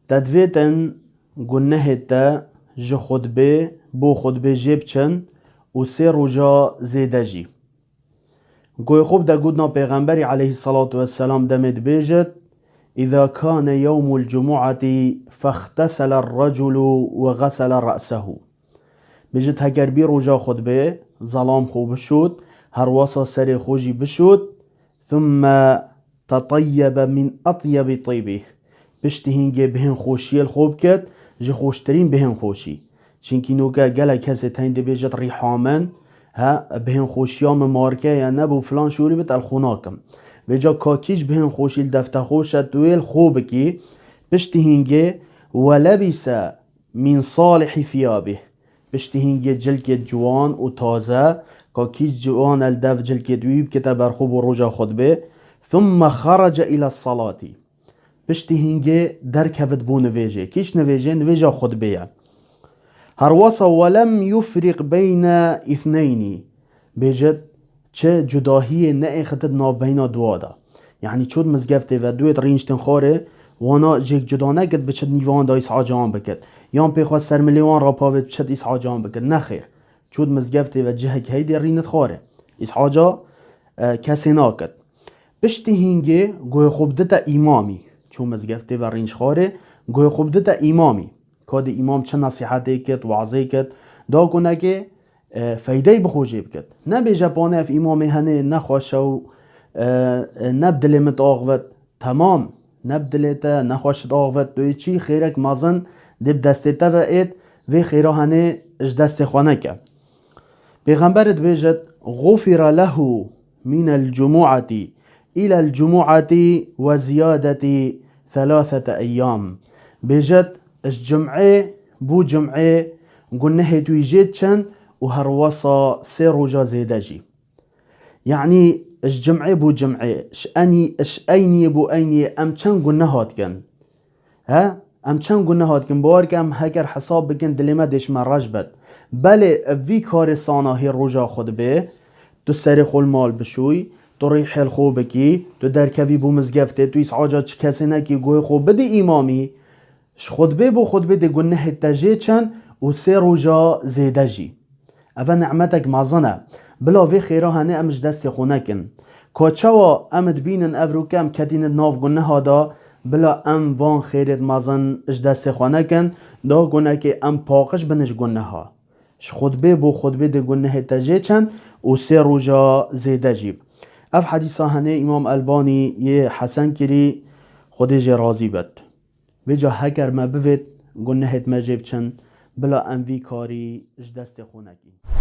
تدویتن گنه تا جو خطبه بو خطبه جیب چن و 3 روزا زیده جی. گوی خوب دا گودنا پیغمبری علیه الصلاة والسلام دمید بیجد إذا كان يوم الجمعة فاغتسل الرجل وغسل رأسه. بجد هگر بی روزا خطبه ظلام خوب شد هر واسا سر خوجی بشد ثم تطيب من أطيب طيبه پشتی هنگه بهن خوشی الخوب کد جه خوشترین بهن خوشی چنکی نوگه گله کسی تینده بیجد ریحامن ها بهن خوشیام مارکه یا نبو فلان شوری بت الخوناکم بجا کاکیش بهن خوشی الدفته خوشت دویل خوب کی پشتی هنگه ولبس من صالح ثيابه پشتی هنگه جلک جوان و تازه کاکیش جوان الدف جلک دویب که برخوب و روژا خطبه ثم خرج الى الصلاة پشتی هنگه درکفت بو نویجه کیش نویجه نویجه خطبه هر واسا ولم يفرق بين اثنين بجد چه جداهی نه اختد ناب بین دوادا یعنی چود مزگفته و دویت رینشتن خوره وانا جک جدا نکد بچد نیوان دا اسعا جان بکد یان پیخواست سرملیوان را پاوید بچد اسعا جان بکد نخیر چود مزگفته و جهک هیدی رینت خوره اسعا جا کسی ناکد پشتی هنگه گوی خوب دتا ایمامی چون مزگفته و رینش خوره گوی خوب دتا ایمامی کاد امام چه نصیحتی کد وعظی کد دا کنه که فایده بخوجه بکد نه به جپانه اف امام هنه نخواشه و نبدل مت آغوت تمام نبدلتا نخواشت آغوت دوی چی خیرک مازن دب دسته و اید و خیره هنه اج دست خوانه که پیغمبرت بیجد غفر له من الجمعة الى الجمعة و زیادة 3 ایام بیجد الجمعه بو جمعه گنه توی جید چند و هر واسا 3 روزا زیده جی یعنی الجمعه بو جمعه اش اینی بو اینی ام چند گنه هات کن ها ام چند گنه هات کن بار که ام هکر حساب بکن دلمه دش من رجبت بله وی کار ساناهی روزا خود به تو سر خول مال بشوی تو ریح الخوب کی تو درکوی بو مزگفته تو ایس عاجا چه کسی نکی گوی خوب بده امامی خطبه بو خطبه ده گنه تجه چند و 3 روزا زیده جی اوه نعمتک مازنه بلا وی خیره هنه امش دست خونه کن کچوا امد بینن افرو کم کدین ناف گنه ها دا بلا ام وان خیرت مازن اش دست خونه کن دا گنه که ام پاقش بنش گنه ها خطبه بو خطبه ده گنه تجه چند و 3 روزا زیده جی اف حدیثا هنه امام البانی یه حسن کری خودش راضی بد بجا هکر ما بوید گنهت مجیب چند بلا ام وی کاری اش دست خونه کی